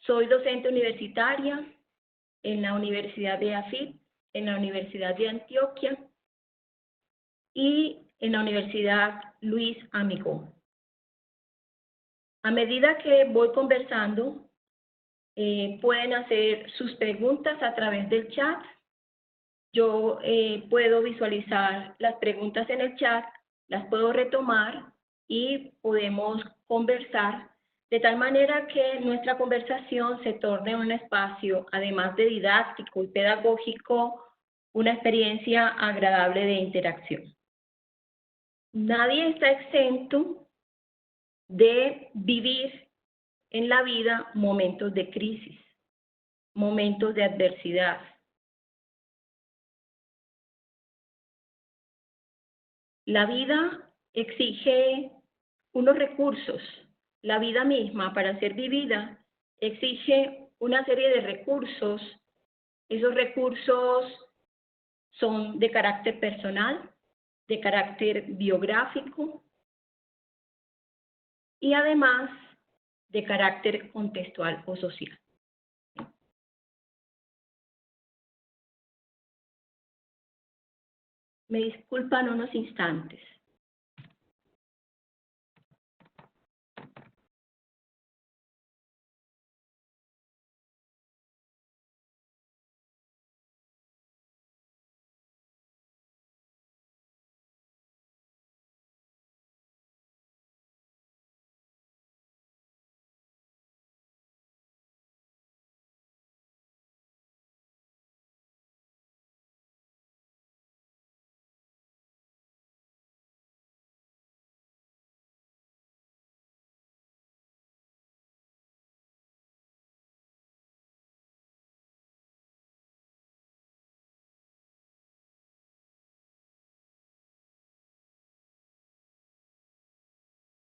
Soy docente universitaria en la Universidad de AFIT, en la Universidad de Antioquia y en la Universidad Luis Amigó. A medida que voy conversando, pueden hacer sus preguntas a través del chat. Yo puedo visualizar las preguntas en el chat, las puedo retomar y podemos conversar de tal manera que nuestra conversación se torne un espacio, además de didáctico y pedagógico, una experiencia agradable de interacción. Nadie está exento de vivir en la vida momentos de crisis, momentos de adversidad. La vida exige unos recursos. La vida misma, para ser vivida, exige una serie de recursos. Esos recursos son de carácter personal, de carácter biográfico y además de carácter contextual o social. Me disculpan unos instantes.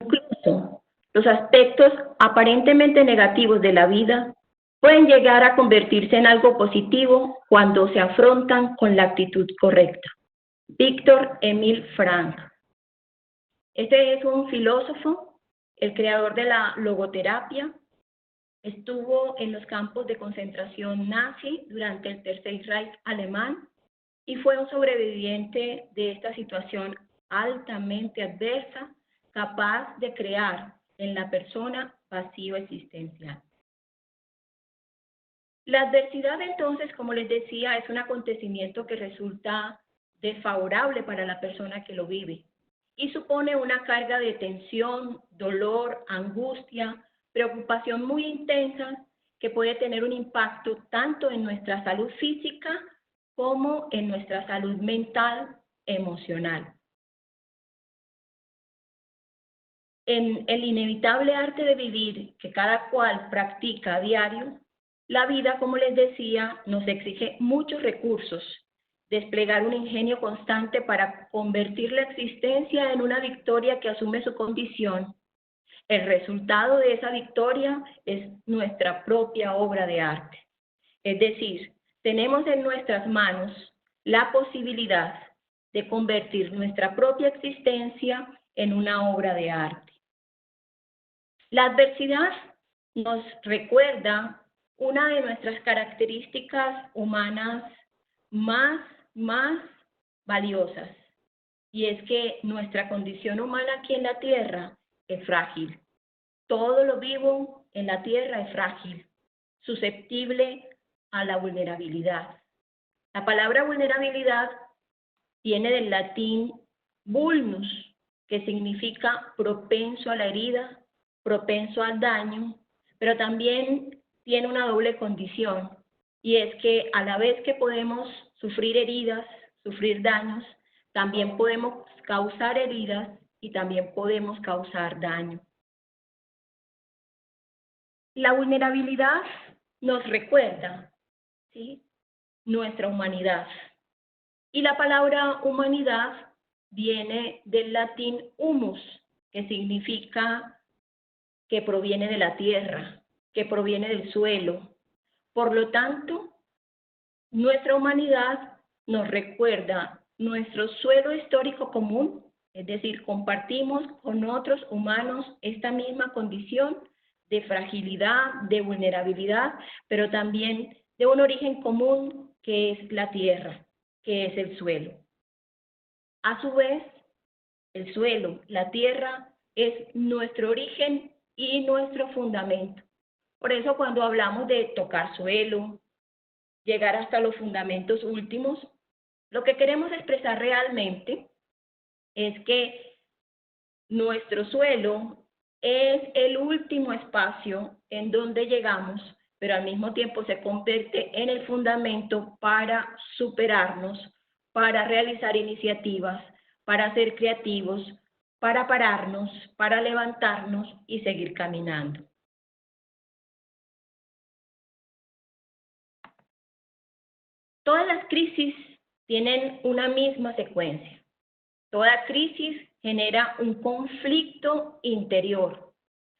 Incluso los aspectos aparentemente negativos de la vida pueden llegar a convertirse en algo positivo cuando se afrontan con la actitud correcta. Víctor Emil Frank. Este es un filósofo, el creador de la logoterapia. Estuvo en los campos de concentración nazi durante el Tercer Reich alemán y fue un sobreviviente de esta situación altamente adversa, capaz de crear en la persona vacío existencial. La adversidad, entonces, como les decía, es un acontecimiento que resulta desfavorable para la persona que lo vive y supone una carga de tensión, dolor, angustia, preocupación muy intensa que puede tener un impacto tanto en nuestra salud física como en nuestra salud mental, emocional. En el inevitable arte de vivir que cada cual practica a diario, la vida, como les decía, nos exige muchos recursos, desplegar un ingenio constante para convertir la existencia en una victoria que asume su condición. El resultado de esa victoria es nuestra propia obra de arte. Es decir, tenemos en nuestras manos la posibilidad de convertir nuestra propia existencia en una obra de arte. La adversidad nos recuerda una de nuestras características humanas más valiosas, y es que nuestra condición humana aquí en la Tierra es frágil. Todo lo vivo en la Tierra es frágil, susceptible a la vulnerabilidad. La palabra vulnerabilidad viene del latín vulnus, que significa propenso a la herida, propenso al daño, pero también tiene una doble condición, y es que a la vez que podemos sufrir heridas, sufrir daños, también podemos causar heridas y también podemos causar daño. La vulnerabilidad nos recuerda, ¿sí?, nuestra humanidad. Y la palabra humanidad viene del latín humus, que significa que proviene de la tierra, que proviene del suelo. Por lo tanto, nuestra humanidad nos recuerda nuestro suelo histórico común, es decir, compartimos con otros humanos esta misma condición de fragilidad, de vulnerabilidad, pero también de un origen común que es la tierra, que es el suelo. A su vez, el suelo, la tierra, es nuestro origen y nuestro fundamento. Por eso cuando hablamos de tocar suelo, llegar hasta los fundamentos últimos, lo que queremos expresar realmente es que nuestro suelo es el último espacio en donde llegamos, pero al mismo tiempo se convierte en el fundamento para superarnos, para realizar iniciativas, para ser creativos, para pararnos, para levantarnos y seguir caminando. Todas las crisis tienen una misma secuencia. Toda crisis genera un conflicto interior,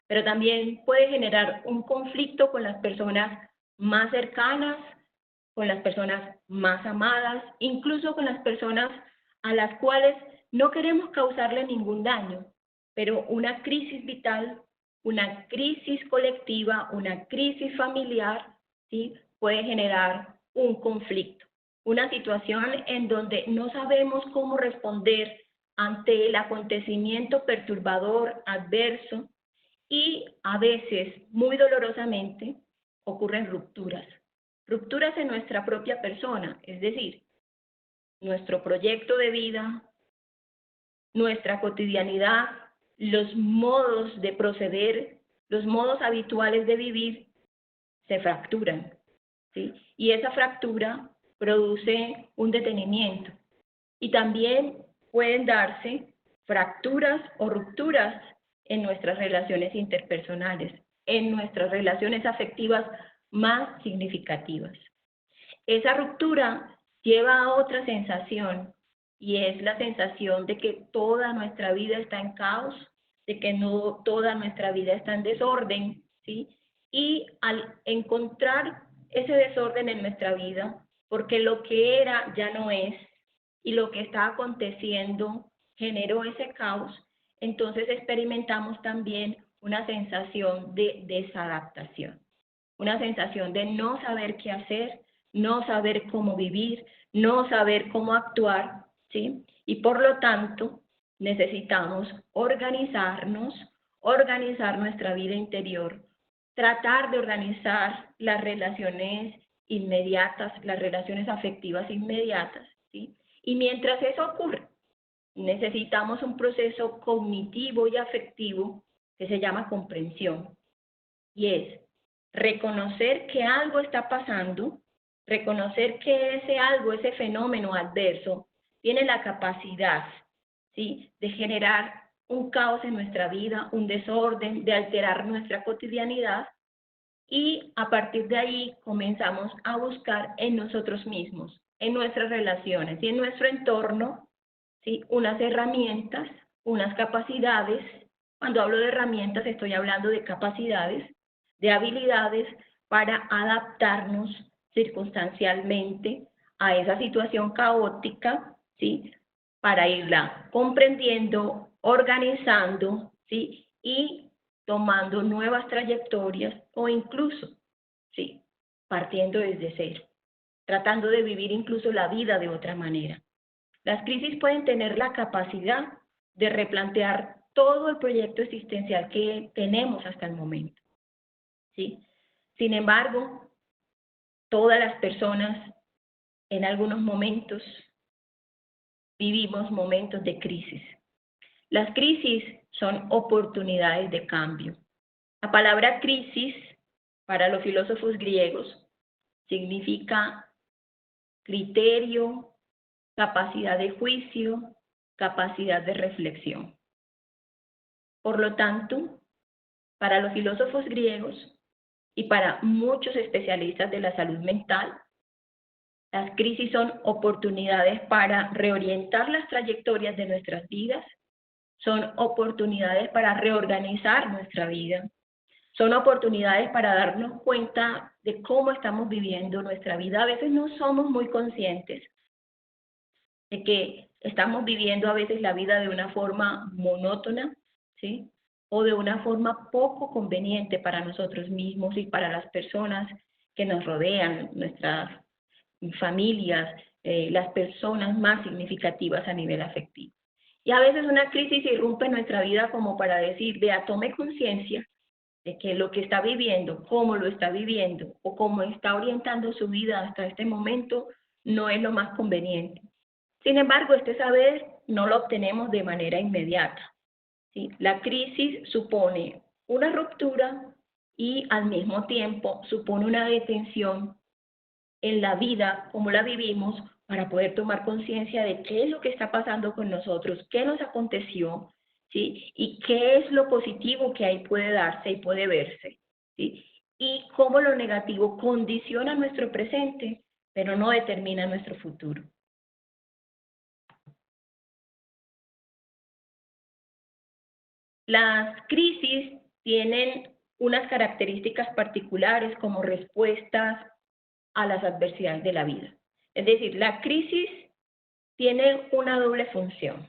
pero también puede generar un conflicto con las personas más cercanas, con las personas más amadas, incluso con las personas a las cuales no queremos causarle ningún daño, pero una crisis vital, una crisis colectiva, una crisis familiar, ¿sí?, puede generar un conflicto, una situación en donde no sabemos cómo responder ante el acontecimiento perturbador, adverso, y a veces, muy dolorosamente, ocurren rupturas. Rupturas en nuestra propia persona, es decir, nuestro proyecto de vida, nuestra cotidianidad, los modos de proceder, los modos habituales de vivir, se fracturan, ¿sí? Y esa fractura produce un detenimiento. Y también pueden darse fracturas o rupturas en nuestras relaciones interpersonales, en nuestras relaciones afectivas más significativas. Esa ruptura lleva a otra sensación, y es la sensación de que toda nuestra vida está en caos, de que no toda nuestra vida está en desorden, ¿sí? Y al encontrar ese desorden en nuestra vida, porque lo que era ya no es, y lo que está aconteciendo generó ese caos, entonces experimentamos también una sensación de desadaptación, una sensación de no saber qué hacer, no saber cómo vivir, no saber cómo actuar, ¿sí? Y por lo tanto, necesitamos organizarnos, organizar nuestra vida interior, tratar de organizar las relaciones inmediatas, las relaciones afectivas inmediatas, ¿sí? Y mientras eso ocurre, necesitamos un proceso cognitivo y afectivo que se llama comprensión, y es reconocer que algo está pasando, reconocer que ese algo, ese fenómeno adverso, tiene la capacidad, ¿sí?, de generar un caos en nuestra vida, un desorden, de alterar nuestra cotidianidad, y a partir de ahí comenzamos a buscar en nosotros mismos, en nuestras relaciones y en nuestro entorno, ¿sí?, unas herramientas, unas capacidades. Cuando hablo de herramientas estoy hablando de capacidades, de habilidades para adaptarnos circunstancialmente a esa situación caótica, ¿sí?, para irla comprendiendo, organizando, ¿sí?, y tomando nuevas trayectorias, o incluso, ¿sí?, partiendo desde cero, tratando de vivir incluso la vida de otra manera. Las crisis pueden tener la capacidad de replantear todo el proyecto existencial que tenemos hasta el momento, ¿sí? Sin embargo, todas las personas en algunos momentos vivimos momentos de crisis. Las crisis son oportunidades de cambio. La palabra crisis, para los filósofos griegos, significa criterio, capacidad de juicio, capacidad de reflexión. Por lo tanto, para los filósofos griegos y para muchos especialistas de la salud mental, las crisis son oportunidades para reorientar las trayectorias de nuestras vidas, son oportunidades para reorganizar nuestra vida, son oportunidades para darnos cuenta de cómo estamos viviendo nuestra vida. A veces no somos muy conscientes de que estamos viviendo a veces la vida de una forma monótona, ¿sí?, o de una forma poco conveniente para nosotros mismos y para las personas que nos rodean, nuestras familias, las personas más significativas a nivel afectivo. Y a veces una crisis irrumpe en nuestra vida como para decir, vea, tome conciencia de que lo que está viviendo, cómo lo está viviendo o cómo está orientando su vida hasta este momento no es lo más conveniente. Sin embargo, este saber no lo obtenemos de manera inmediata, ¿sí? La crisis supone una ruptura y al mismo tiempo supone una detención en la vida, como la vivimos, para poder tomar conciencia de qué es lo que está pasando con nosotros, qué nos aconteció, ¿sí? Y qué es lo positivo que ahí puede darse y puede verse, ¿sí? Y cómo lo negativo condiciona nuestro presente, pero no determina nuestro futuro. Las crisis tienen unas características particulares como respuestas a las adversidades de la vida. Es decir, la crisis tiene una doble función: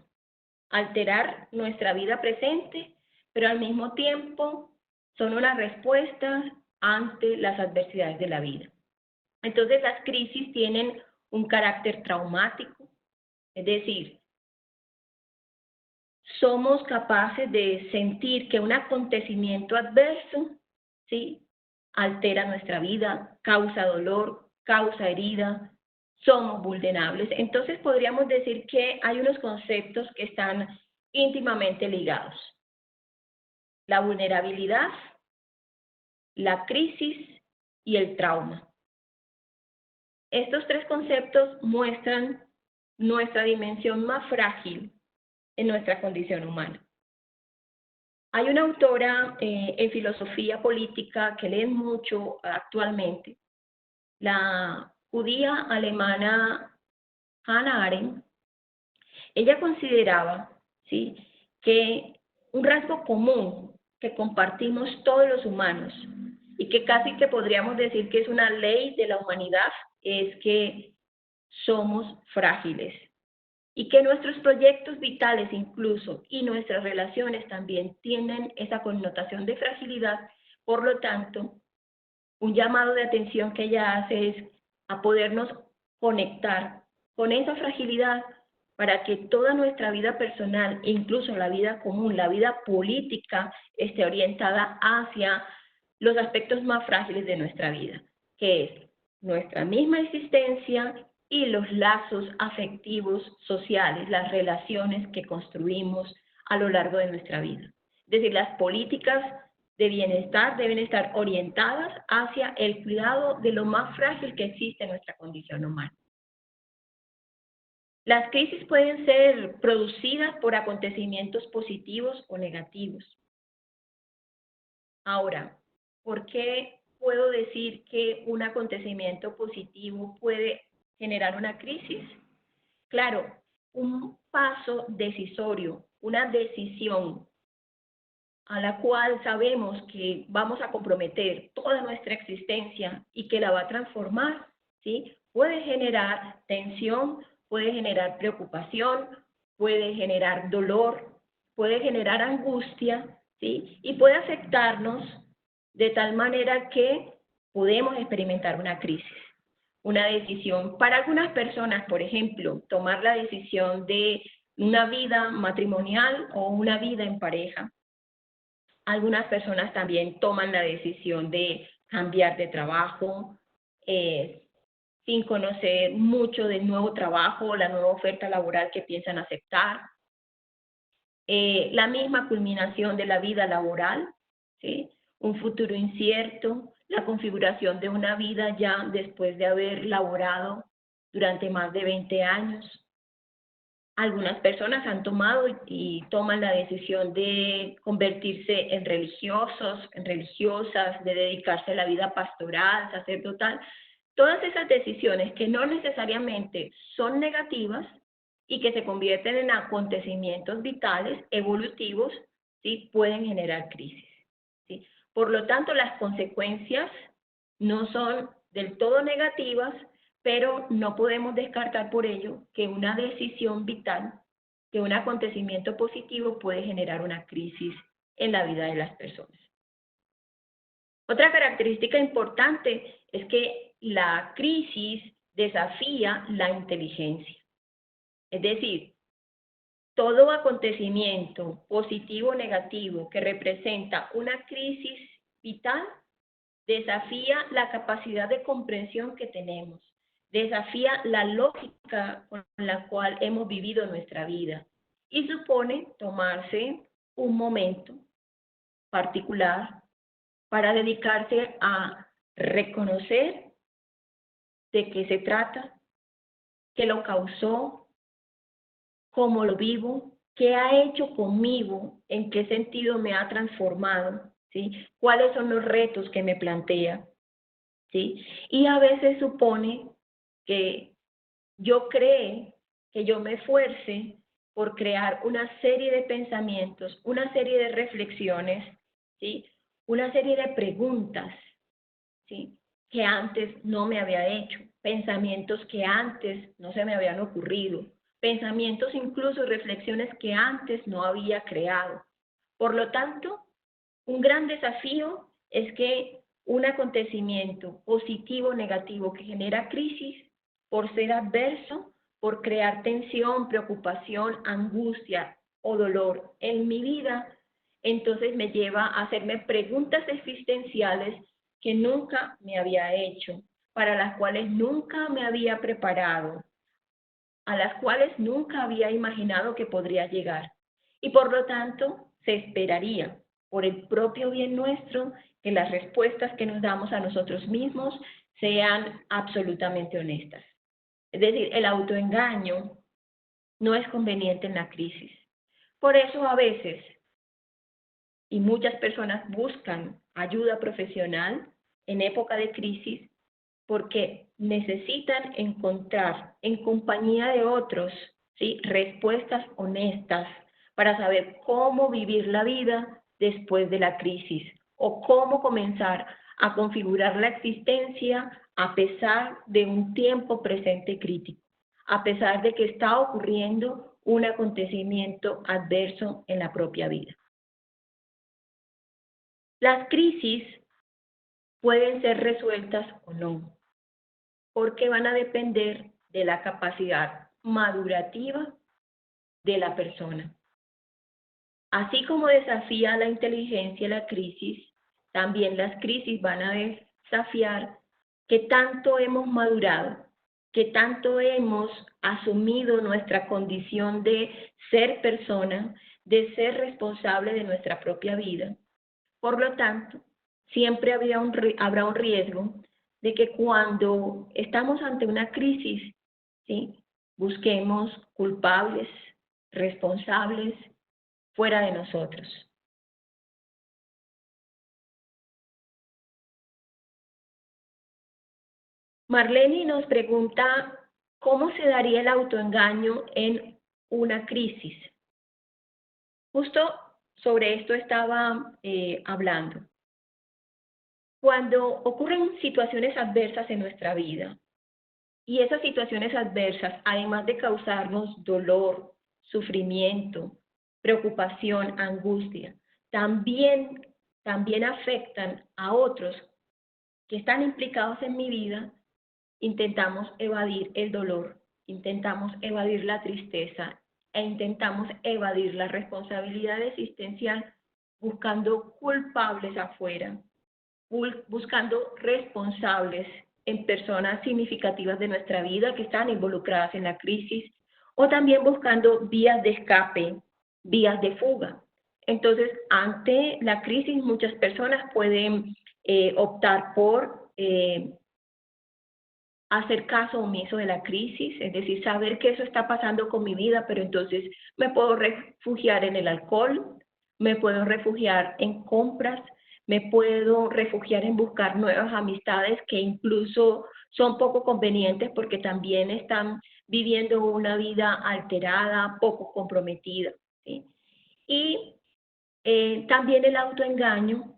alterar nuestra vida presente, pero al mismo tiempo son una respuesta ante las adversidades de la vida. Entonces las crisis tienen un carácter traumático, es decir, somos capaces de sentir que un acontecimiento adverso, ¿sí?, altera nuestra vida, causa dolor, causa herida, somos vulnerables. Entonces podríamos decir que hay unos conceptos que están íntimamente ligados: la vulnerabilidad, la crisis y el trauma. Estos tres conceptos muestran nuestra dimensión más frágil en nuestra condición humana. Hay una autora en filosofía política que leen mucho actualmente, la judía alemana Hannah Arendt. Ella consideraba, ¿sí?, que un rasgo común que compartimos todos los humanos y que casi que podríamos decir que es una ley de la humanidad es que somos frágiles y que nuestros proyectos vitales incluso y nuestras relaciones también tienen esa connotación de fragilidad. Por lo tanto, un llamado de atención que ella hace es a podernos conectar con esa fragilidad para que toda nuestra vida personal e incluso la vida común, la vida política, esté orientada hacia los aspectos más frágiles de nuestra vida, que es nuestra misma existencia y los lazos afectivos sociales, las relaciones que construimos a lo largo de nuestra vida. Es decir, las políticas de bienestar deben estar orientadas hacia el cuidado de lo más frágil que existe en nuestra condición humana. Las crisis pueden ser producidas por acontecimientos positivos o negativos. Ahora, ¿por qué puedo decir que un acontecimiento positivo puede generar una crisis? Claro, un paso decisorio, una decisión a la cual sabemos que vamos a comprometer toda nuestra existencia y que la va a transformar, ¿sí?, puede generar tensión, puede generar preocupación, puede generar dolor, puede generar angustia, ¿sí?, y puede afectarnos de tal manera que podemos experimentar una crisis. Una decisión, para algunas personas, por ejemplo, tomar la decisión de una vida matrimonial o una vida en pareja. Algunas personas también toman la decisión de cambiar de trabajo sin conocer mucho del nuevo trabajo o la nueva oferta laboral que piensan aceptar. La misma culminación de la vida laboral, ¿sí?, un futuro incierto, la configuración de una vida ya después de haber laborado durante más de 20 años. Algunas personas han tomado y toman la decisión de convertirse en religiosos, en religiosas, de dedicarse a la vida pastoral, sacerdotal. Todas esas decisiones que no necesariamente son negativas y que se convierten en acontecimientos vitales, evolutivos, ¿sí?, pueden generar crisis, ¿sí? Por lo tanto, las consecuencias no son del todo negativas, pero no podemos descartar por ello que una decisión vital, que un acontecimiento positivo puede generar una crisis en la vida de las personas. Otra característica importante es que la crisis desafía la inteligencia. Es decir, todo acontecimiento positivo o negativo que representa una crisis vital desafía la capacidad de comprensión que tenemos, desafía la lógica con la cual hemos vivido nuestra vida y supone tomarse un momento particular para dedicarse a reconocer de qué se trata, qué lo causó, cómo lo vivo, qué ha hecho conmigo, en qué sentido me ha transformado, ¿sí? Cuáles son los retos que me plantea, ¿sí? Y a veces supone que yo cree, que yo me esfuerce por crear una serie de pensamientos, una serie de reflexiones, ¿sí? Una serie de preguntas, ¿sí? Que antes no me había hecho, pensamientos que antes no se me habían ocurrido, pensamientos incluso reflexiones que antes no había creado. Por lo tanto, un gran desafío es que un acontecimiento positivo o negativo que genera crisis, por ser adverso, por crear tensión, preocupación, angustia o dolor en mi vida, entonces me lleva a hacerme preguntas existenciales que nunca me había hecho, para las cuales nunca me había preparado, a las cuales nunca había imaginado que podría llegar. Y por lo tanto, se esperaría, por el propio bien nuestro, que las respuestas que nos damos a nosotros mismos sean absolutamente honestas. Es decir, el autoengaño no es conveniente en la crisis. Por eso a veces, y muchas personas buscan ayuda profesional en época de crisis, porque necesitan encontrar en compañía de otros, ¿sí?, respuestas honestas para saber cómo vivir la vida después de la crisis o cómo comenzar a configurar la existencia a pesar de un tiempo presente crítico, a pesar de que está ocurriendo un acontecimiento adverso en la propia vida. Las crisis pueden ser resueltas o no, porque van a depender de la capacidad madurativa de la persona. Así como desafía la inteligencia la crisis, también las crisis van a desafiar qué tanto hemos madurado, qué tanto hemos asumido nuestra condición de ser persona, de ser responsable de nuestra propia vida. Por lo tanto, siempre habrá un riesgo de que cuando estamos ante una crisis, ¿sí?, busquemos culpables, responsables, fuera de nosotros. Marlene nos pregunta, ¿cómo se daría el autoengaño en una crisis? Justo sobre esto estaba hablando. Cuando ocurren situaciones adversas en nuestra vida, y esas situaciones adversas, además de causarnos dolor, sufrimiento, preocupación, angustia, también afectan a otros que están implicados en mi vida, intentamos evadir el dolor, intentamos evadir la tristeza e intentamos evadir la responsabilidad existencial buscando culpables afuera, buscando responsables en personas significativas de nuestra vida que están involucradas en la crisis, o también buscando vías de escape, vías de fuga. Entonces, ante la crisis, muchas personas pueden optar por hacer caso omiso de la crisis, es decir, saber que eso está pasando con mi vida, pero entonces me puedo refugiar en el alcohol, me puedo refugiar en compras, me puedo refugiar en buscar nuevas amistades que incluso son poco convenientes porque también están viviendo una vida alterada, poco comprometida, ¿sí? Y también el autoengaño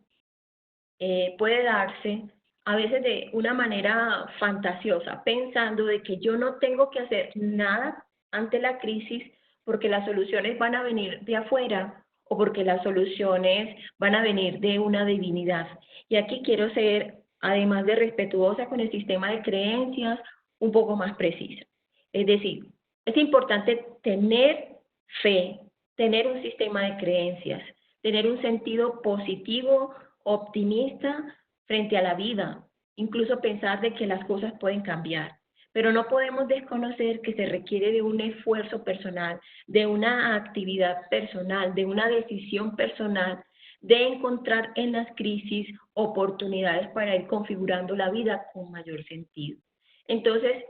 puede darse a veces de una manera fantasiosa, pensando de que yo no tengo que hacer nada ante la crisis porque las soluciones van a venir de afuera o porque las soluciones van a venir de una divinidad. Y aquí quiero ser, además de respetuosa con el sistema de creencias, un poco más precisa. Es decir, es importante tener fe, tener un sistema de creencias, tener un sentido positivo, optimista frente a la vida, incluso pensar de que las cosas pueden cambiar. Pero no podemos desconocer que se requiere de un esfuerzo personal, de una actividad personal, de una decisión personal, de encontrar en las crisis oportunidades para ir configurando la vida con mayor sentido. Entonces,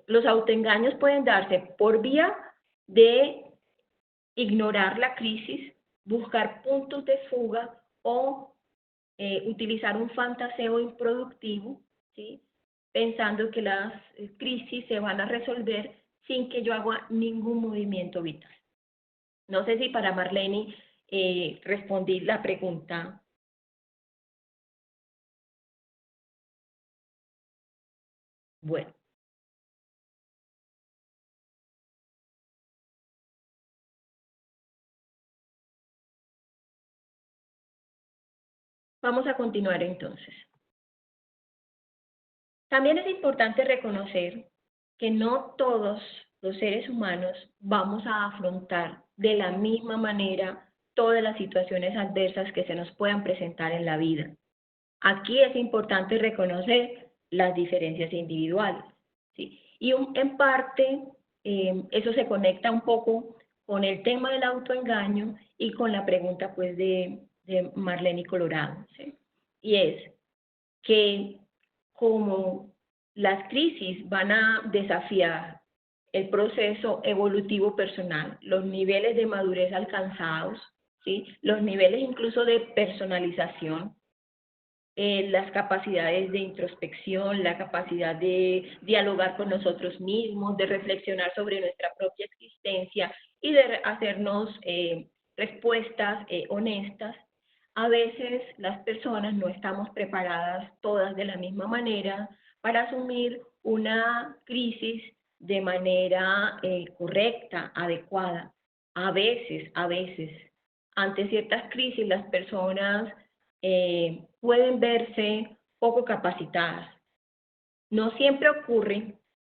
los autoengaños pueden darse por vía de ignorar la crisis, buscar puntos de fuga o utilizar un fantaseo improductivo, ¿sí? Pensando que las crisis se van a resolver sin que yo haga ningún movimiento vital. No sé si para Marlene respondí la pregunta. Bueno, vamos a continuar entonces. También es importante reconocer que no todos los seres humanos vamos a afrontar de la misma manera todas las situaciones adversas que se nos puedan presentar en la vida. Aquí es importante reconocer las diferencias individuales, ¿sí? Y en parte eso se conecta un poco con el tema del autoengaño y con la pregunta pues de Marlene Colorado, ¿sí? Y es que como las crisis van a desafiar el proceso evolutivo personal, los niveles de madurez alcanzados, ¿sí? Los niveles incluso de personalización, las capacidades de introspección, la capacidad de dialogar con nosotros mismos, de reflexionar sobre nuestra propia existencia y de hacernos respuestas honestas. A veces las personas no estamos preparadas todas de la misma manera para asumir una crisis de manera correcta, adecuada. A veces, ante ciertas crisis las personas pueden verse poco capacitadas. No siempre ocurre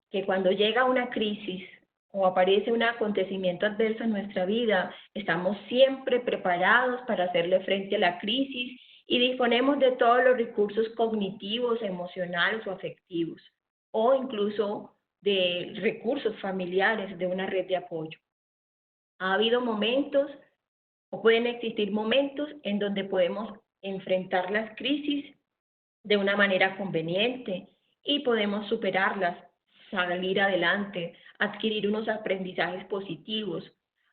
que cuando llega una crisis o aparece un acontecimiento adverso en nuestra vida, estamos siempre preparados para hacerle frente a la crisis y disponemos de todos los recursos cognitivos, emocionales o afectivos, o incluso de recursos familiares, de una red de apoyo. Ha habido momentos o pueden existir momentos en donde podemos enfrentar las crisis de una manera conveniente y podemos superarlas, salir adelante, adquirir unos aprendizajes positivos,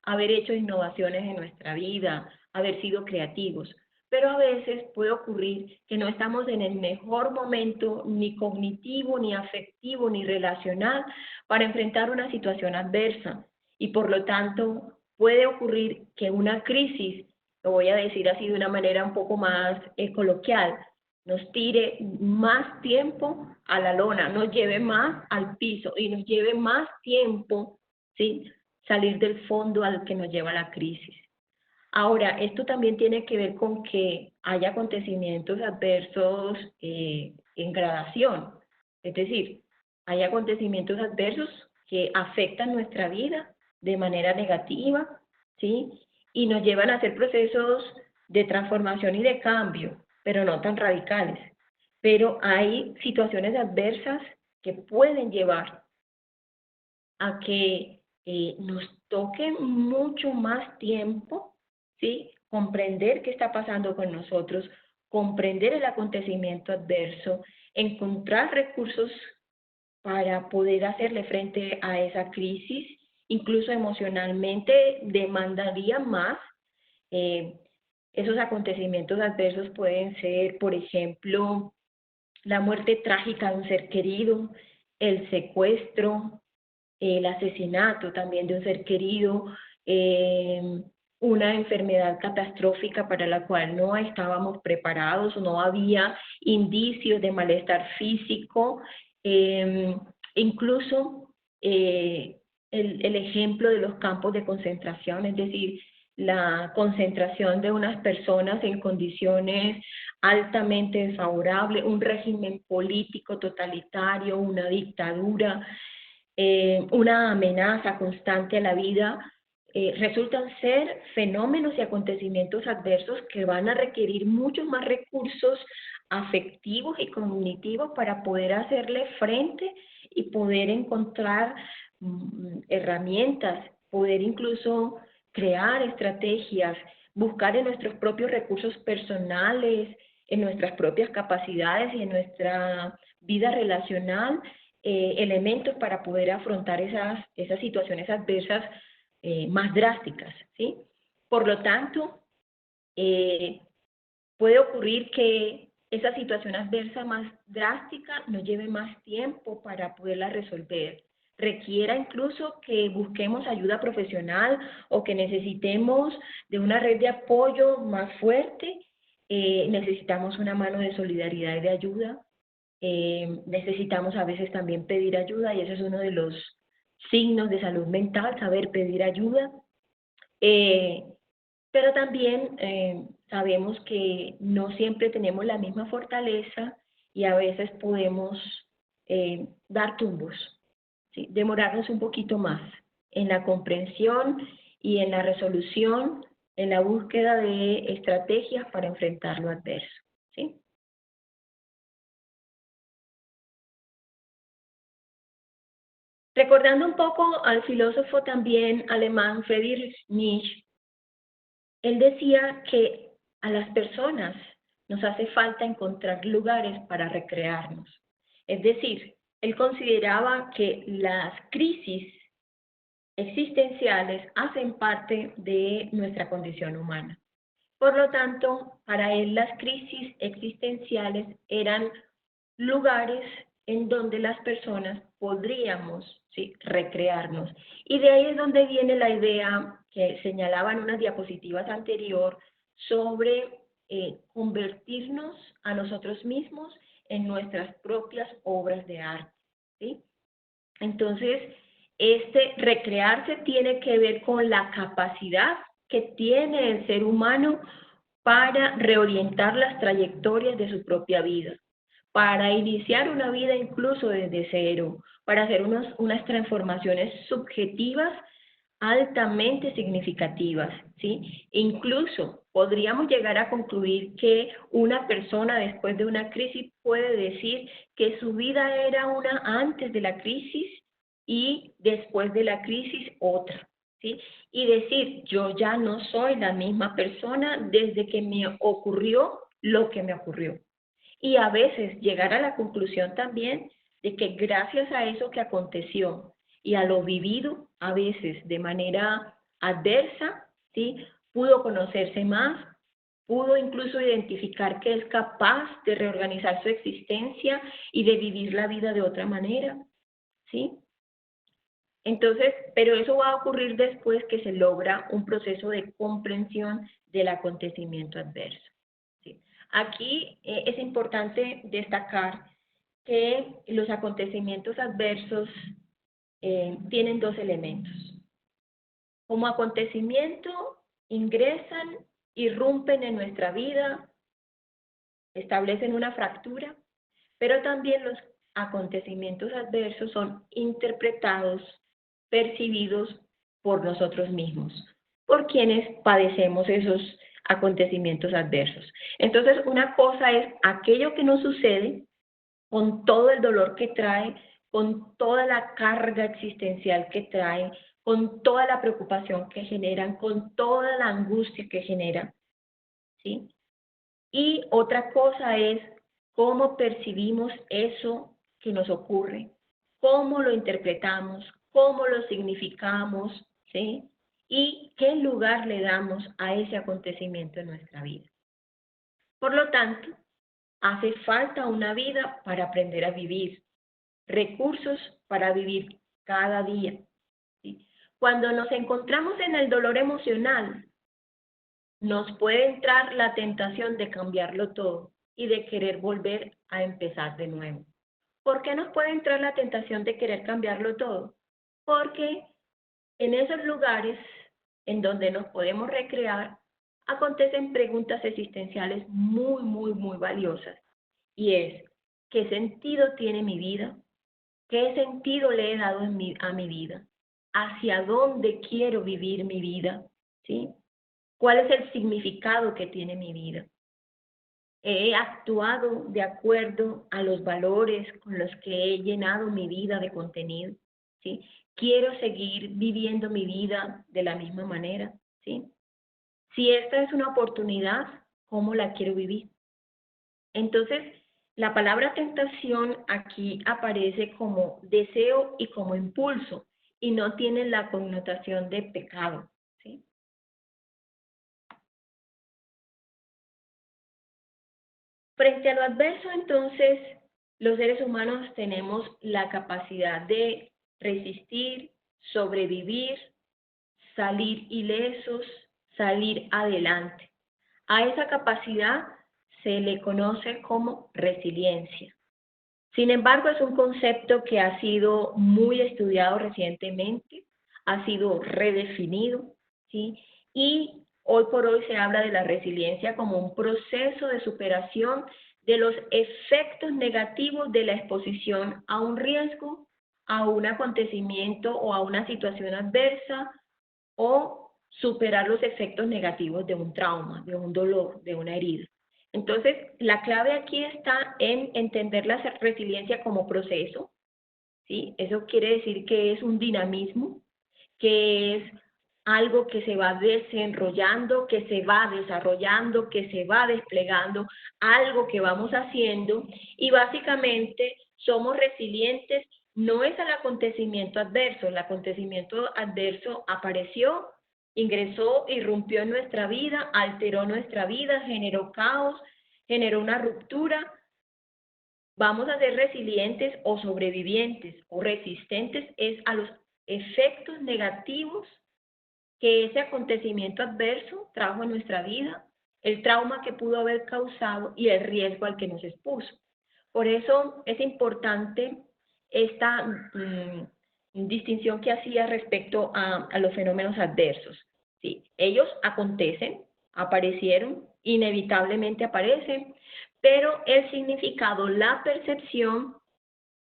haber hecho innovaciones en nuestra vida, haber sido creativos. Pero a veces puede ocurrir que no estamos en el mejor momento ni cognitivo, ni afectivo, ni relacional para enfrentar una situación adversa. Y por lo tanto puede ocurrir que una crisis, lo voy a decir así de una manera un poco más coloquial, nos tire más tiempo a la lona, nos lleve más al piso y nos lleve más tiempo, ¿sí? Salir del fondo al que nos lleva la crisis. Ahora, esto también tiene que ver con que haya acontecimientos adversos en gradación, es decir, hay acontecimientos adversos que afectan nuestra vida de manera negativa, ¿sí? Y nos llevan a hacer procesos de transformación y de cambio, pero no tan radicales. Pero hay situaciones adversas que pueden llevar a que nos toque mucho más tiempo, ¿sí? Comprender qué está pasando con nosotros, comprender el acontecimiento adverso, encontrar recursos para poder hacerle frente a esa crisis, incluso emocionalmente demandaría más. Eh, Esos acontecimientos adversos pueden ser, por ejemplo, la muerte trágica de un ser querido, el secuestro, el asesinato también de un ser querido, una enfermedad catastrófica para la cual no estábamos preparados, no había indicios de malestar físico, incluso el ejemplo de los campos de concentración, es decir, la concentración de unas personas en condiciones altamente desfavorables, un régimen político totalitario, una dictadura, una amenaza constante a la vida, resultan ser fenómenos y acontecimientos adversos que van a requerir muchos más recursos afectivos y cognitivos para poder hacerle frente y poder encontrar herramientas, poder incluso crear estrategias, buscar en nuestros propios recursos personales, en nuestras propias capacidades y en nuestra vida relacional, elementos para poder afrontar esas situaciones adversas más drásticas, ¿sí? Por lo tanto, puede ocurrir que esa situación adversa más drástica nos lleve más tiempo para poderla resolver. Requiera incluso que busquemos ayuda profesional o que necesitemos de una red de apoyo más fuerte. Necesitamos una mano de solidaridad y de ayuda. Necesitamos a veces también pedir ayuda y ese es uno de los signos de salud mental, saber pedir ayuda. Eh, pero también sabemos que no siempre tenemos la misma fortaleza y a veces podemos dar tumbos, ¿sí? Demorarnos un poquito más en la comprensión y en la resolución, en la búsqueda de estrategias para enfrentar lo adverso, ¿sí? Recordando un poco al filósofo también alemán Friedrich Nietzsche, él decía que a las personas nos hace falta encontrar lugares para recrearnos. Es decir, él consideraba que las crisis existenciales hacen parte de nuestra condición humana. Por lo tanto, para él las crisis existenciales eran lugares en donde las personas podríamos, ¿sí?, recrearnos. Y de ahí es donde viene la idea que señalaba en unas diapositivas anterior sobre convertirnos a nosotros mismos en nuestras propias obras de arte, ¿sí? Entonces, este recrearse tiene que ver con la capacidad que tiene el ser humano para reorientar las trayectorias de su propia vida, para iniciar una vida incluso desde cero, para hacer unas transformaciones subjetivas altamente significativas, ¿sí? Incluso podríamos llegar a concluir que una persona después de una crisis puede decir que su vida era una antes de la crisis y después de la crisis otra, ¿sí? Y decir, yo ya no soy la misma persona desde que me ocurrió lo que me ocurrió. Y a veces llegar a la conclusión también de que gracias a eso que aconteció y a lo vivido, a veces de manera adversa, ¿sí?, pudo conocerse más, pudo incluso identificar que es capaz de reorganizar su existencia y de vivir la vida de otra manera, ¿sí? Entonces, pero eso va a ocurrir después que se logra un proceso de comprensión del acontecimiento adverso, ¿sí? Aquí es importante destacar que los acontecimientos adversos tienen dos elementos. Como acontecimiento, ingresan, irrumpen en nuestra vida, establecen una fractura, pero también los acontecimientos adversos son interpretados, percibidos por nosotros mismos, por quienes padecemos esos acontecimientos adversos. Entonces, una cosa es aquello que nos sucede con todo el dolor que trae, con toda la carga existencial que trae, con toda la preocupación que generan, con toda la angustia que genera, ¿sí? Y otra cosa es cómo percibimos eso que nos ocurre, cómo lo interpretamos, cómo lo significamos, ¿sí? Y qué lugar le damos a ese acontecimiento en nuestra vida. Por lo tanto, hace falta una vida para aprender a vivir, recursos para vivir cada día, ¿sí? Cuando nos encontramos en el dolor emocional, nos puede entrar la tentación de cambiarlo todo y de querer volver a empezar de nuevo. ¿Por qué nos puede entrar la tentación de querer cambiarlo todo? Porque en esos lugares en donde nos podemos recrear, acontecen preguntas existenciales muy valiosas. Y es, ¿qué sentido tiene mi vida? ¿Qué sentido le he dado a mi vida? ¿Hacia dónde quiero vivir mi vida? ¿Sí? ¿Cuál es el significado que tiene mi vida? ¿He actuado de acuerdo a los valores con los que he llenado mi vida de contenido? ¿Sí? ¿Quiero seguir viviendo mi vida de la misma manera? ¿Sí? Si esta es una oportunidad, ¿cómo la quiero vivir? Entonces, la palabra tentación aquí aparece como deseo y como impulso y no tiene la connotación de pecado. ¿Sí? Frente a lo adverso, entonces, los seres humanos tenemos la capacidad de resistir, sobrevivir, salir ilesos, salir adelante. A esa capacidad se le conoce como resiliencia. Sin embargo, es un concepto que ha sido muy estudiado recientemente, ha sido redefinido, ¿sí? Y hoy por hoy se habla de la resiliencia como un proceso de superación de los efectos negativos de la exposición a un riesgo, a un acontecimiento o a una situación adversa, o superar los efectos negativos de un trauma, de un dolor, de una herida. Entonces, la clave aquí está en entender la resiliencia como proceso, ¿sí? Eso quiere decir que es un dinamismo, que es algo que se va desenrollando, que se va desarrollando, que se va desplegando, algo que vamos haciendo y básicamente somos resilientes, no es al acontecimiento adverso, el acontecimiento adverso apareció, ingresó, irrumpió en nuestra vida, alteró nuestra vida, generó caos, generó una ruptura. Vamos a ser resilientes o sobrevivientes o resistentes es a los efectos negativos que ese acontecimiento adverso trajo en nuestra vida, el trauma que pudo haber causado y el riesgo al que nos expuso. Por eso es importante esta distinción que hacía respecto a los fenómenos adversos. ¿Sí? Ellos acontecen, aparecieron, inevitablemente aparecen, pero el significado, la percepción,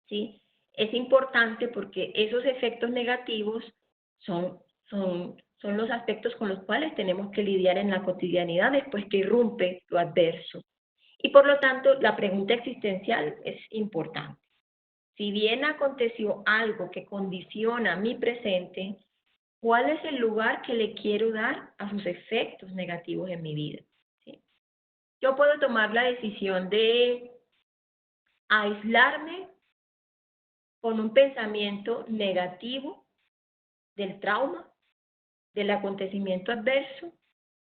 ¿sí? Es importante porque esos efectos negativos son los aspectos con los cuales tenemos que lidiar en la cotidianidad después que irrumpe lo adverso. Y por lo tanto, la pregunta existencial es importante. Si bien aconteció algo que condiciona mi presente, ¿cuál es el lugar que le quiero dar a sus efectos negativos en mi vida? ¿Sí? Yo puedo tomar la decisión de aislarme con un pensamiento negativo del trauma, del acontecimiento adverso,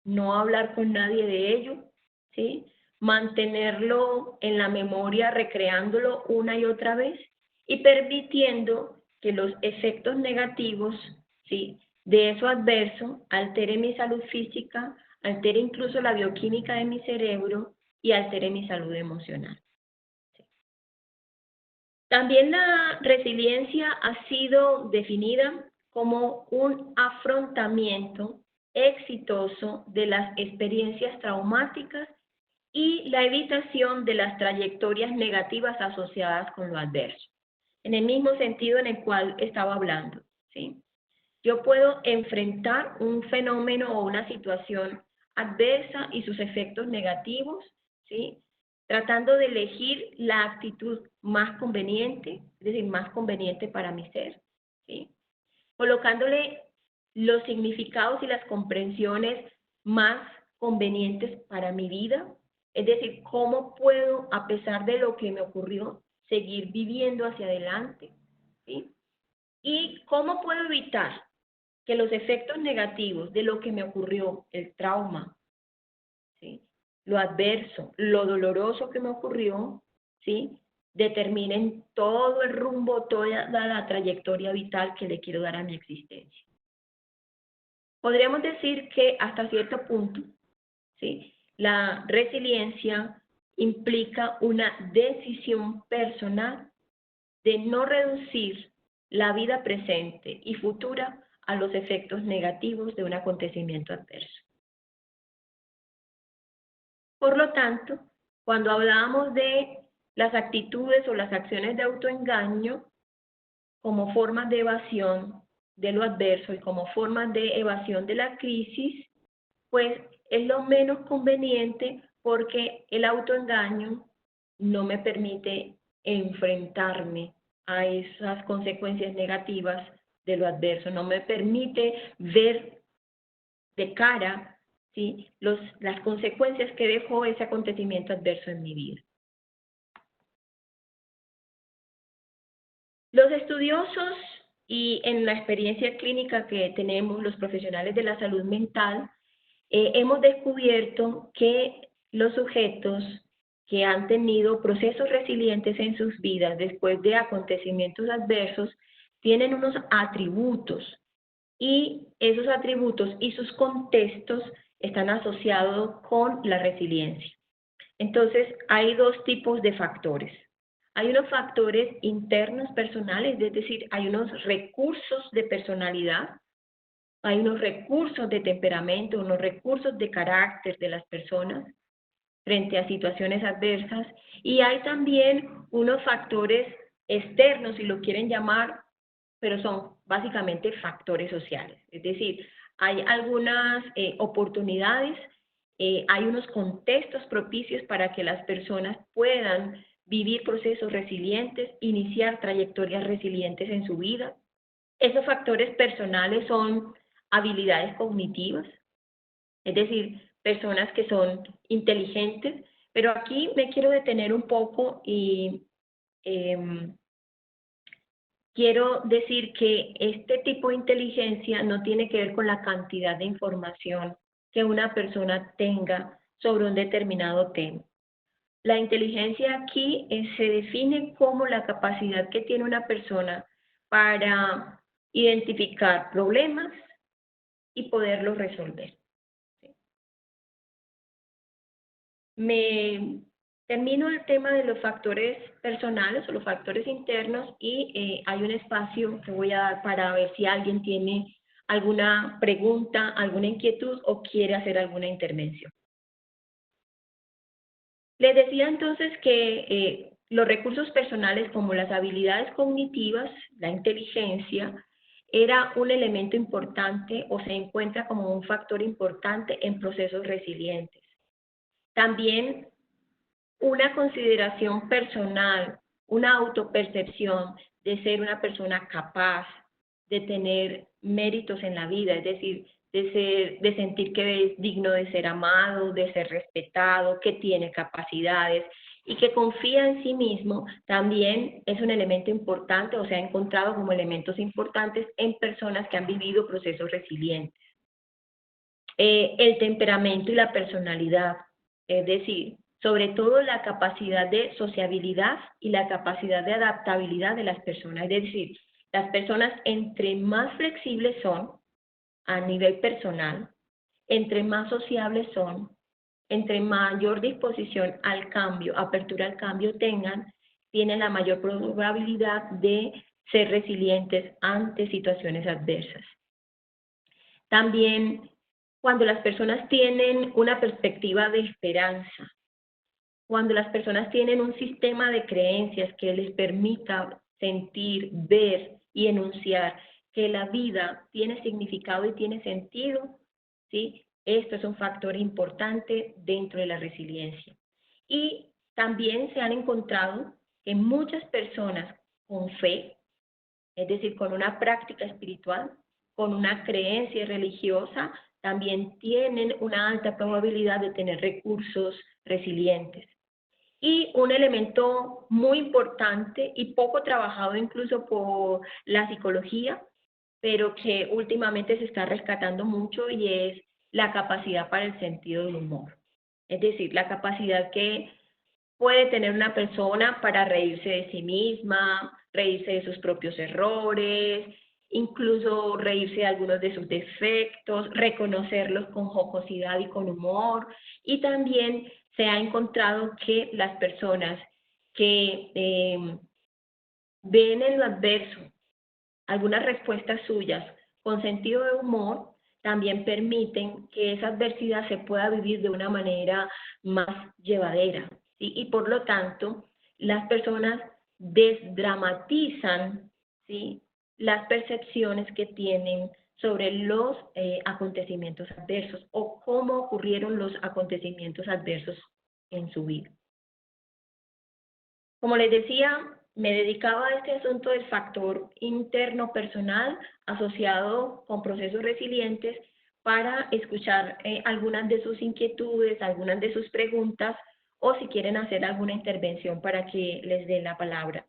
no hablar con nadie de ello, ¿sí? Mantenerlo en la memoria, recreándolo una y otra vez y permitiendo que los efectos negativos, ¿sí? De eso adverso altere mi salud física, altere incluso la bioquímica de mi cerebro y altere mi salud emocional. También la resiliencia ha sido definida como un afrontamiento exitoso de las experiencias traumáticas y la evitación de las trayectorias negativas asociadas con lo adverso, en el mismo sentido en el cual estaba hablando, ¿sí? Yo puedo enfrentar un fenómeno o una situación adversa y sus efectos negativos, ¿sí? Tratando de elegir la actitud más conveniente, es decir, más conveniente para mi ser, ¿sí? Colocándole los significados y las comprensiones más convenientes para mi vida, es decir, cómo puedo, a pesar de lo que me ocurrió, seguir viviendo hacia adelante, ¿sí? Y cómo puedo evitar que los efectos negativos de lo que me ocurrió, el trauma, ¿sí? Lo adverso, lo doloroso que me ocurrió, ¿sí? Determinen todo el rumbo, toda la trayectoria vital que le quiero dar a mi existencia. Podríamos decir que hasta cierto punto, ¿sí? La resiliencia implica una decisión personal de no reducir la vida presente y futura a los efectos negativos de un acontecimiento adverso. Por lo tanto, cuando hablamos de las actitudes o las acciones de autoengaño como formas de evasión de lo adverso y como formas de evasión de la crisis, pues es lo menos conveniente porque el autoengaño no me permite enfrentarme a esas consecuencias negativas de lo adverso, no me permite ver de cara, ¿sí?, las consecuencias que dejó ese acontecimiento adverso en mi vida. Los estudiosos y en la experiencia clínica que tenemos los profesionales de la salud mental, hemos descubierto que los sujetos que han tenido procesos resilientes en sus vidas después de acontecimientos adversos tienen unos atributos y esos atributos y sus contextos están asociados con la resiliencia. Entonces, hay dos tipos de factores. Hay unos factores internos personales, es decir, hay unos recursos de personalidad, hay unos recursos de temperamento, unos recursos de carácter de las personas frente a situaciones adversas, y hay también unos factores externos, si lo quieren llamar, pero son básicamente factores sociales. Es decir, hay algunas oportunidades, hay unos contextos propicios para que las personas puedan vivir procesos resilientes, iniciar trayectorias resilientes en su vida. Esos factores personales son habilidades cognitivas, es decir, personas que son inteligentes, pero aquí me quiero detener un poco y quiero decir que este tipo de inteligencia no tiene que ver con la cantidad de información que una persona tenga sobre un determinado tema. La inteligencia aquí se define como la capacidad que tiene una persona para identificar problemas y poderlos resolver. Me termino el tema de los factores personales o los factores internos y hay un espacio que voy a dar para ver si alguien tiene alguna pregunta, alguna inquietud o quiere hacer alguna intervención. Les decía entonces que los recursos personales como las habilidades cognitivas, la inteligencia, era un elemento importante o se encuentra como un factor importante en procesos resilientes. También una consideración personal, una autopercepción de ser una persona capaz, de tener méritos en la vida, es decir, de sentir que es digno de ser amado, de ser respetado, que tiene capacidades y que confía en sí mismo, también es un elemento importante o se ha encontrado como elementos importantes en personas que han vivido procesos resilientes. El temperamento y la personalidad, es decir, sobre todo la capacidad de sociabilidad y la capacidad de adaptabilidad de las personas. Es decir, las personas entre más flexibles son a nivel personal, entre más sociables son, entre mayor disposición al cambio, apertura al cambio tengan, tienen la mayor probabilidad de ser resilientes ante situaciones adversas. También cuando las personas tienen una perspectiva de esperanza, cuando las personas tienen un sistema de creencias que les permita sentir, ver y enunciar que la vida tiene significado y tiene sentido, ¿sí? Esto es un factor importante dentro de la resiliencia. Y también se han encontrado que muchas personas con fe, es decir, con una práctica espiritual, con una creencia religiosa, también tienen una alta probabilidad de tener recursos resilientes. Y un elemento muy importante y poco trabajado incluso por la psicología, pero que últimamente se está rescatando mucho y es la capacidad para el sentido del humor. Es decir, la capacidad que puede tener una persona para reírse de sí misma, reírse de sus propios errores, incluso reírse de algunos de sus defectos, reconocerlos con jocosidad y con humor. Y también se ha encontrado que las personas que ven en lo adverso algunas respuestas suyas con sentido de humor también permiten que esa adversidad se pueda vivir de una manera más llevadera, ¿sí? Y por lo tanto, las personas desdramatizan, ¿sí?, las percepciones que tienen sobre los acontecimientos adversos o cómo ocurrieron los acontecimientos adversos en su vida. Como les decía, me dedicaba a este asunto del factor interno personal asociado con procesos resilientes para escuchar algunas de sus inquietudes, algunas de sus preguntas o si quieren hacer alguna intervención para que les dé la palabra.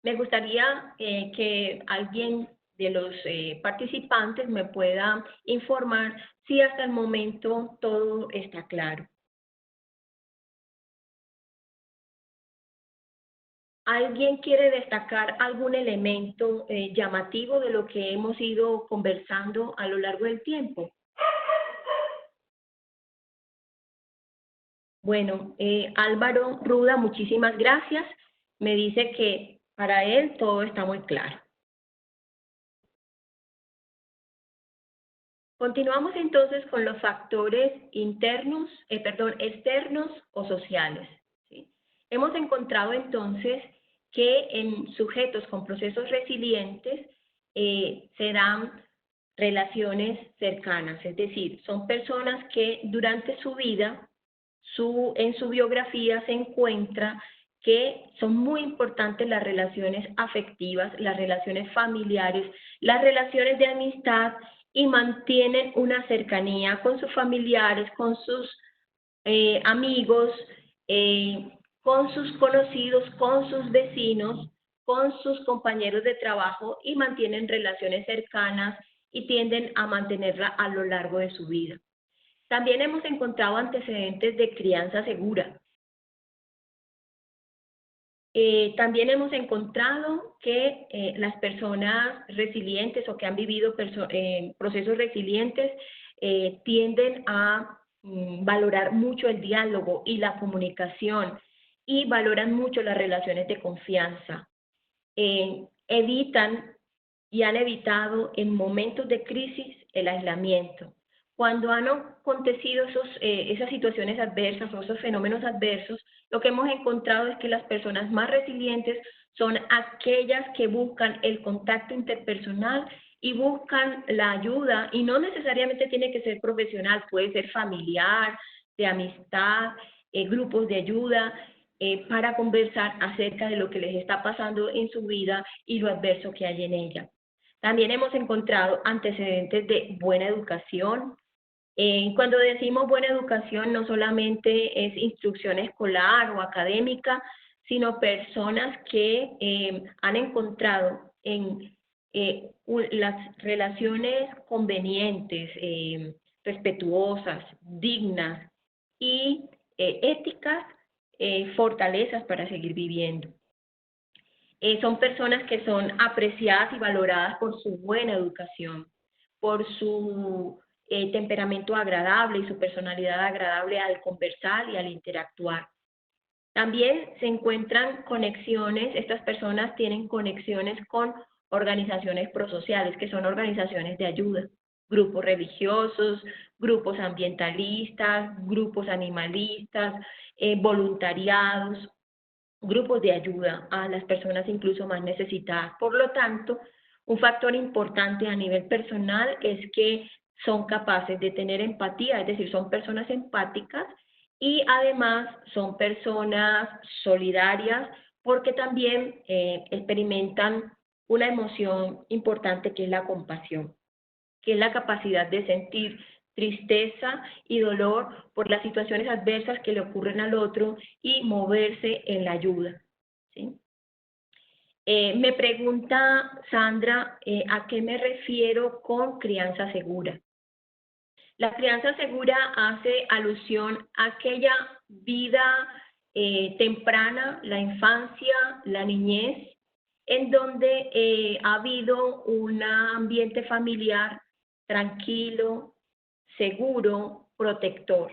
Me gustaría que alguien de los participantes me pueda informar si hasta el momento todo está claro. ¿Alguien quiere destacar algún elemento llamativo de lo que hemos ido conversando a lo largo del tiempo? Bueno, Álvaro Ruda, muchísimas gracias. Me dice que para él todo está muy claro. Continuamos entonces con los factores internos, externos o sociales, ¿sí? Hemos encontrado entonces que en sujetos con procesos resilientes se dan relaciones cercanas, es decir, son personas que durante su vida, en su biografía se encuentra que son muy importantes las relaciones afectivas, las relaciones familiares, las relaciones de amistad y mantienen una cercanía con sus familiares, con sus amigos, con sus conocidos, con sus vecinos, con sus compañeros de trabajo y mantienen relaciones cercanas y tienden a mantenerla a lo largo de su vida. También hemos encontrado antecedentes de crianza segura. También hemos encontrado que las personas resilientes o que han vivido procesos resilientes tienden a valorar mucho el diálogo y la comunicación y valoran mucho las relaciones de confianza. Evitan y han evitado en momentos de crisis el aislamiento. Cuando han acontecido esas situaciones adversas o esos fenómenos adversos, lo que hemos encontrado es que las personas más resilientes son aquellas que buscan el contacto interpersonal y buscan la ayuda, y no necesariamente tiene que ser profesional, puede ser familiar, de amistad, grupos de ayuda, para conversar acerca de lo que les está pasando en su vida y lo adverso que hay en ella. También hemos encontrado antecedentes de buena educación. Cuando decimos buena educación, no solamente es instrucción escolar o académica, sino personas que han encontrado en las relaciones convenientes, respetuosas, dignas y éticas, fortalezas para seguir viviendo. Son personas que son apreciadas y valoradas por su buena educación, por su temperamento agradable y su personalidad agradable al conversar y al interactuar. También se encuentran conexiones, estas personas tienen conexiones con organizaciones prosociales, que son organizaciones de ayuda, grupos religiosos, grupos ambientalistas, grupos animalistas, voluntariados, grupos de ayuda a las personas incluso más necesitadas. Por lo tanto, un factor importante a nivel personal es que son capaces de tener empatía, es decir, son personas empáticas y además son personas solidarias porque también experimentan una emoción importante que es la compasión, que es la capacidad de sentir tristeza y dolor por las situaciones adversas que le ocurren al otro y moverse en la ayuda, ¿sí? Me pregunta Sandra, ¿a qué me refiero con crianza segura? La crianza segura hace alusión a aquella vida temprana, la infancia, la niñez, en donde ha habido un ambiente familiar tranquilo, seguro, protector.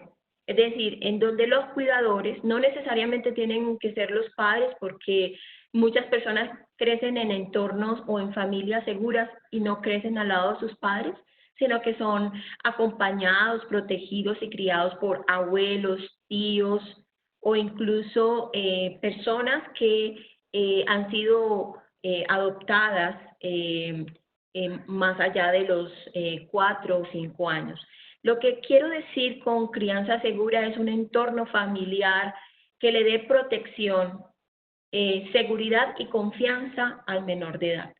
Es decir, en donde los cuidadores no necesariamente tienen que ser los padres, porque muchas personas crecen en entornos o en familias seguras y no crecen al lado de sus padres, sino que son acompañados, protegidos y criados por abuelos, tíos o incluso personas que han sido adoptadas más allá de los 4 o 5 años. Lo que quiero decir con crianza segura es un entorno familiar que le dé protección, seguridad y confianza al menor de edad.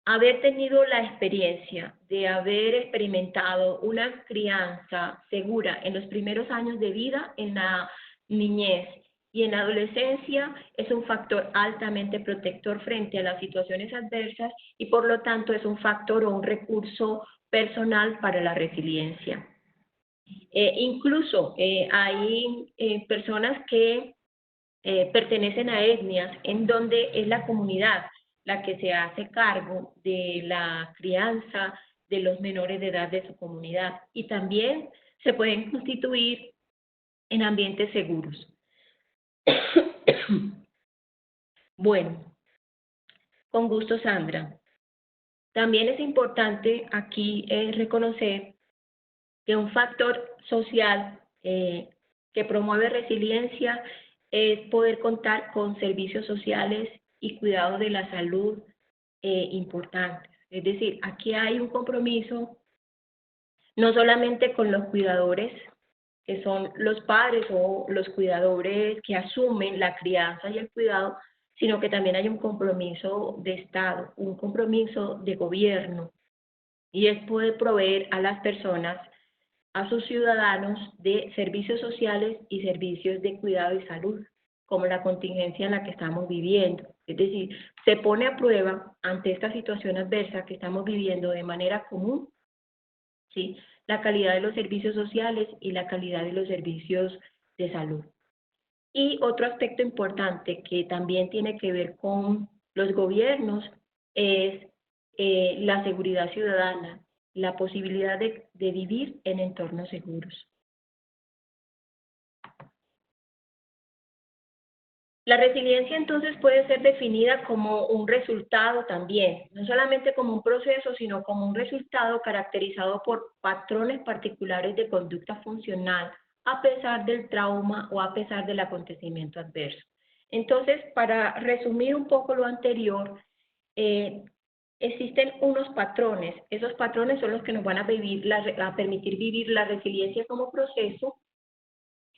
Haber tenido la experiencia de haber experimentado una crianza segura en los primeros años de vida, en la niñez y en la adolescencia, es un factor altamente protector frente a las situaciones adversas y por lo tanto es un factor o un recurso personal para la resiliencia. Incluso hay personas que pertenecen a etnias en donde es la comunidad la que se hace cargo de la crianza de los menores de edad de su comunidad y también se pueden constituir en ambientes seguros. Bueno, con gusto, Sandra. También es importante aquí reconocer que un factor social que promueve resiliencia es poder contar con servicios sociales y cuidados de la salud importantes. Es decir, aquí hay un compromiso no solamente con los cuidadores, que son los padres o los cuidadores que asumen la crianza y el cuidado, sino que también hay un compromiso de Estado, un compromiso de gobierno, y es poder proveer a las personas, a sus ciudadanos, de servicios sociales y servicios de cuidado y salud, como la contingencia en la que estamos viviendo. Es decir, se pone a prueba ante esta situación adversa que estamos viviendo de manera común, ¿sí?, la calidad de los servicios sociales y la calidad de los servicios de salud. Y otro aspecto importante que también tiene que ver con los gobiernos es la seguridad ciudadana, la posibilidad de vivir en entornos seguros. La resiliencia entonces puede ser definida como un resultado también, no solamente como un proceso, sino como un resultado caracterizado por patrones particulares de conducta funcional a pesar del trauma o a pesar del acontecimiento adverso. Entonces, para resumir un poco lo anterior, existen unos patrones. Esos patrones son los que nos van a permitir vivir la resiliencia como proceso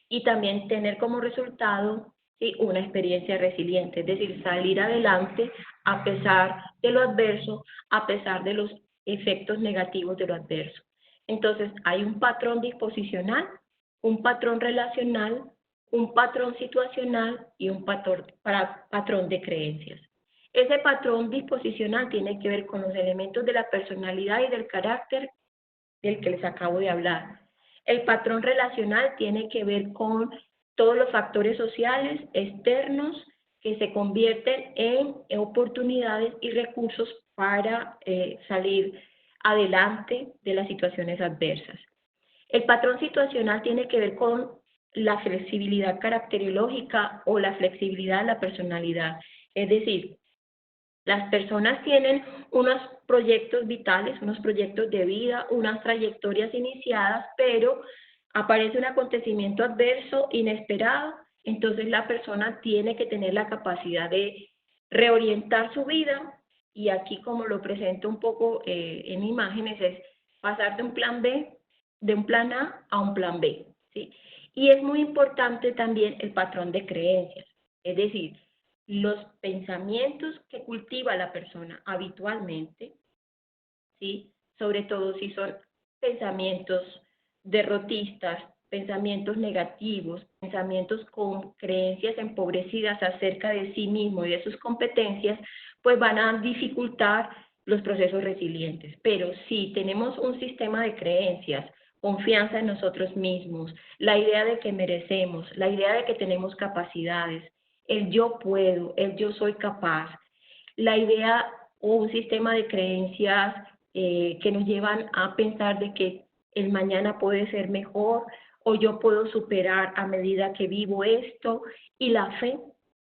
y también tener como resultado, ¿sí?, una experiencia resiliente, es decir, salir adelante a pesar de lo adverso, a pesar de los efectos negativos de lo adverso. Entonces, hay un patrón disposicional, un patrón relacional, un patrón situacional y un patrón de creencias. Ese patrón disposicional tiene que ver con los elementos de la personalidad y del carácter del que les acabo de hablar. El patrón relacional tiene que ver con todos los factores sociales externos que se convierten en oportunidades y recursos para salir adelante de las situaciones adversas. El patrón situacional tiene que ver con la flexibilidad caracterológica o la flexibilidad de la personalidad. Es decir, las personas tienen unos proyectos vitales, unos proyectos de vida, unas trayectorias iniciadas, pero aparece un acontecimiento adverso, inesperado, entonces la persona tiene que tener la capacidad de reorientar su vida, y aquí, como lo presento un poco en imágenes, es pasar de un plan B, de un plan a un plan B, ¿sí? Y es muy importante también el patrón de creencias, es decir, los pensamientos que cultiva la persona habitualmente, ¿sí?, sobre todo si son pensamientos derrotistas, pensamientos negativos, pensamientos con creencias empobrecidas acerca de sí mismo y de sus competencias, pues van a dificultar los procesos resilientes. Pero si tenemos un sistema de creencias, confianza en nosotros mismos, la idea de que merecemos, la idea de que tenemos capacidades, el yo puedo, el yo soy capaz, la idea o un sistema de creencias que nos llevan a pensar de que el mañana puede ser mejor o yo puedo superar a medida que vivo esto, y la fe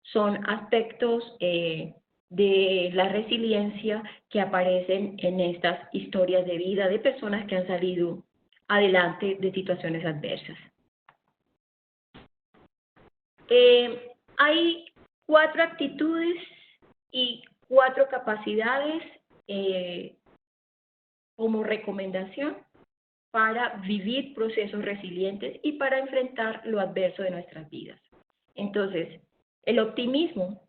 son aspectos de la resiliencia que aparecen en estas historias de vida de personas que han salido adelante de situaciones adversas. Hay 4 actitudes y 4 capacidades como recomendación para vivir procesos resilientes y para enfrentar lo adverso de nuestras vidas. Entonces, el optimismo,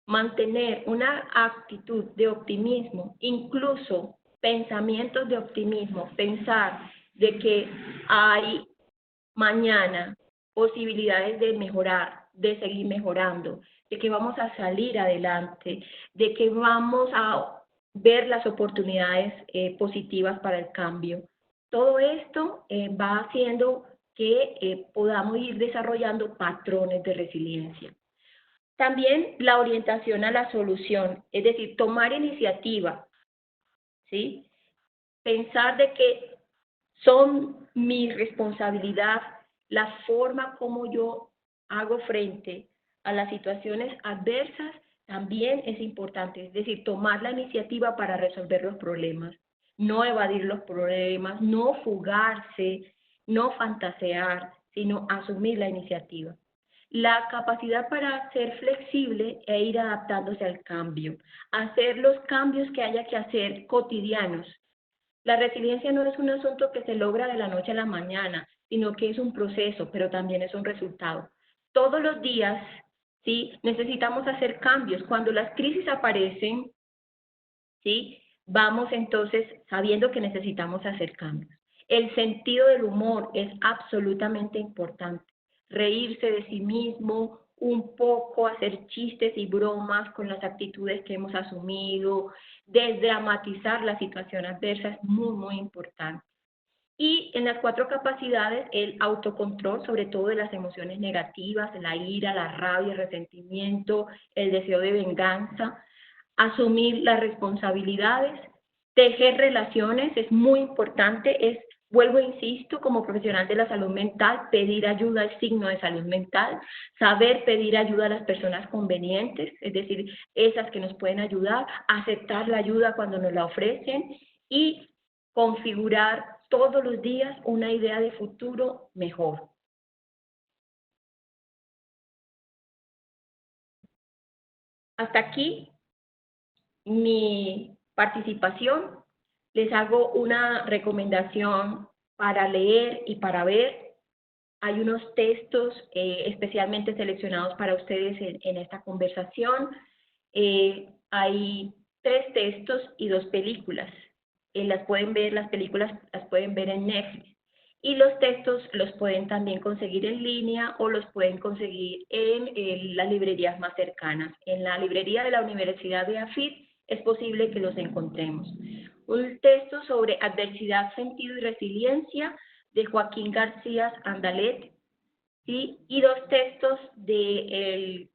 mantener una actitud de optimismo, incluso pensamientos de optimismo, pensar de que hay mañana posibilidades de mejorar, de seguir mejorando, de que vamos a salir adelante, de que vamos a ver las oportunidades positivas para el cambio. Todo esto va haciendo que podamos ir desarrollando patrones de resiliencia. También la orientación a la solución, es decir, tomar iniciativa, ¿sí? Pensar de que son mi responsabilidad la forma como yo hago frente a las situaciones adversas también es importante, es decir, tomar la iniciativa para resolver los problemas, no evadir los problemas, no fugarse, no fantasear, sino asumir la iniciativa. La capacidad para ser flexible e ir adaptándose al cambio, hacer los cambios que haya que hacer cotidianos. La resiliencia no es un asunto que se logra de la noche a la mañana, sino que es un proceso, pero también es un resultado. Todos los días, ¿sí? Necesitamos hacer cambios. Cuando las crisis aparecen, ¿sí? Vamos entonces sabiendo que necesitamos hacer cambios. El sentido del humor es absolutamente importante. Reírse de sí mismo, un poco hacer chistes y bromas con las actitudes que hemos asumido, desdramatizar la situación adversa es muy, muy importante. Y en las 4 capacidades, el autocontrol, sobre todo de las emociones negativas, la ira, la rabia, el resentimiento, el deseo de venganza, asumir las responsabilidades, tejer relaciones, es muy importante, vuelvo e insisto, como profesional de la salud mental, pedir ayuda es signo de salud mental, saber pedir ayuda a las personas convenientes, es decir, esas que nos pueden ayudar, aceptar la ayuda cuando nos la ofrecen y configurar todos los días una idea de futuro mejor. Hasta aquí mi participación. Les hago una recomendación para leer y para ver. Hay unos textos especialmente seleccionados para ustedes en esta conversación. Hay 3 textos y 2 películas. Las películas las pueden ver en Netflix. Y los textos los pueden también conseguir en línea o los pueden conseguir en las librerías más cercanas. En la librería de la Universidad de AFIT es posible que los encontremos. Un texto sobre adversidad, sentido y resiliencia de Joaquín García Andalet, ¿sí? Y 2 textos de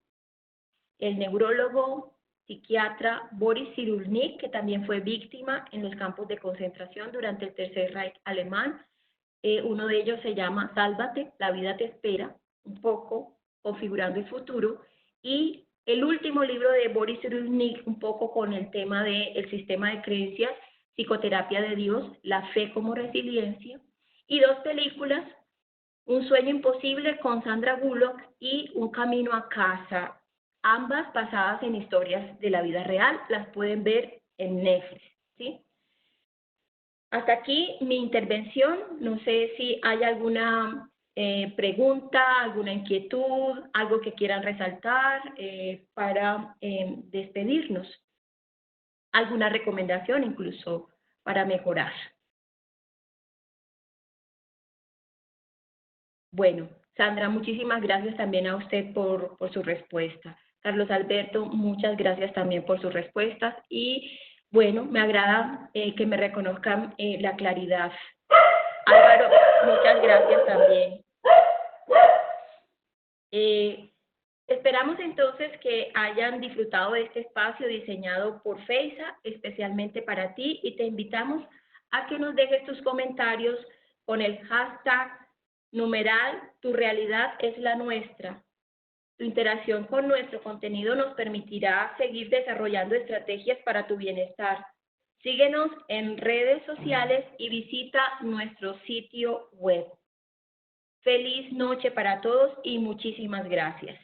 el neurólogo psiquiatra Boris Cyrulnik, que también fue víctima en los campos de concentración durante el Tercer Reich alemán. Uno de ellos se llama Sálvate, la vida te espera, un poco configurando el futuro. Y el último libro de Boris Cyrulnik, un poco con el tema del sistema de creencias, Psicoterapia de Dios, la fe como resiliencia. Y 2 películas, Un sueño imposible con Sandra Bullock y Un camino a casa, ambas basadas en historias de la vida real, las pueden ver en Netflix, ¿sí? Hasta aquí mi intervención. No sé si hay alguna pregunta, alguna inquietud, algo que quieran resaltar para despedirnos. Alguna recomendación incluso para mejorar. Bueno, Sandra, muchísimas gracias también a usted por su respuesta. Carlos Alberto, muchas gracias también por sus respuestas y bueno, me agrada que me reconozcan la claridad. Álvaro, muchas gracias también. Esperamos entonces que hayan disfrutado de este espacio diseñado por FEISA, especialmente para ti, y te invitamos a que nos dejes tus comentarios con el hashtag Numeral, tu realidad es la nuestra. Tu interacción con nuestro contenido nos permitirá seguir desarrollando estrategias para tu bienestar. Síguenos en redes sociales y visita nuestro sitio web. Feliz noche para todos y muchísimas gracias.